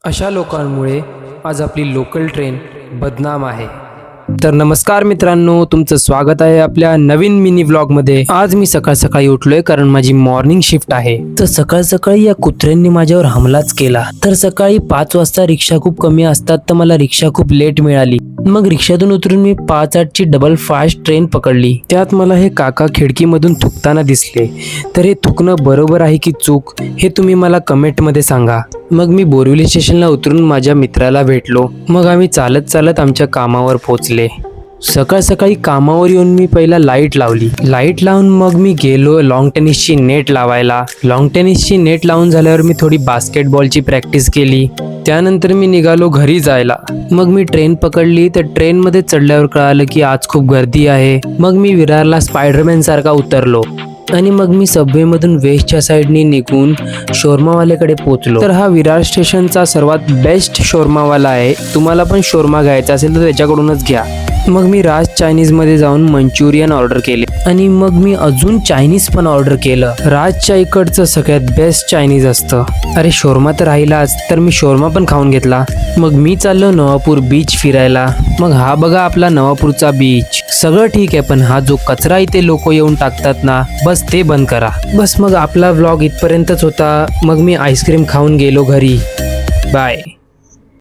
अशा लोकांमुळे आज आपली लोकल ट्रेन बदनाम आहे। तर नमस्कार मित्रांनो, तुमचं स्वागत आहे आपल्या नवीन मिनी व्लॉगमध्ये। आज मी सकाळ सकाळी उठलोय कारण माझी मॉर्निंग शिफ्ट आहे। तर सकाळ सकाळी या कुत्र्यांनी माझ्यावर हमलाच केला। तर सकाळी 5 वाजता रिक्षा खूप कमी असतात, तर मला रिक्षा खूप लेट मिळाली। मग रिक्षातून उतरून मी 5:08 ची डबल फास्ट ट्रेन पकडली। त्यात मला हे काका खिडकीमधून थुकताना दिसले। तर हे थुकणं बरोबर आहे की चूक हे तुम्ही मला कमेंटमध्ये सांगा। मग मी बोरिवली स्टेशनला उतरून माझ्या मित्राला भेटलो। मग आम्ही चालत चालत आमच्या कामावर पोहोचले। सकाळ सकाळी कामावर येऊन मी पहिला लाईट लावली। लाईट लावून मग मी गेलो लॉंग टेनिसची नेट लावायला। लॉंग टेनिसची नेट लावून झाल्यावर मी थोडी बास्केटबॉलची प्रॅक्टिस केली। त्यानंतर मी निघालो घरी जायला। मग मी ट्रेन पकडली। तर ट्रेनमध्ये चढल्यावर कळालं की आज खूप गर्दी आहे। मग मी विरारला स्पायडरमॅन सारखा उतरलो आणि मग मी सबवेमधून वेस्टच्या साईडनी निघून शोरमावाल्याकडे पोहोचलो। तर हा विरार स्टेशनचा सर्वात बेस्ट शोरमावाला आहे। तुम्हाला पण शोरमा घ्यायचा असेल तर त्याच्याकडूनच घ्या। मग मी राज चायनीजमध्ये जाऊन मंचुरियन ऑर्डर केले आणि मग मी अजून चायनीज पण ऑर्डर केलं। राजच्या इकडचं सगळ्यात बेस्ट चायनीज असतं। अरे शोरमा तर राहिलाच, तर मी शोरमा पण खाऊन घेतला। मग मी चाललो नवापूर बीच फिरायला। मग हा बघा आपला नवापूरचा बीच। सगळं ठीक आहे, पण हा जो कचरा इथे लोक येऊन टाकतात ना, बस ते बंद करा। बस मग आपला व्लॉग इथपर्यंतच होता। मग मी आईस्क्रीम खाऊन गेलो घरी। बाय।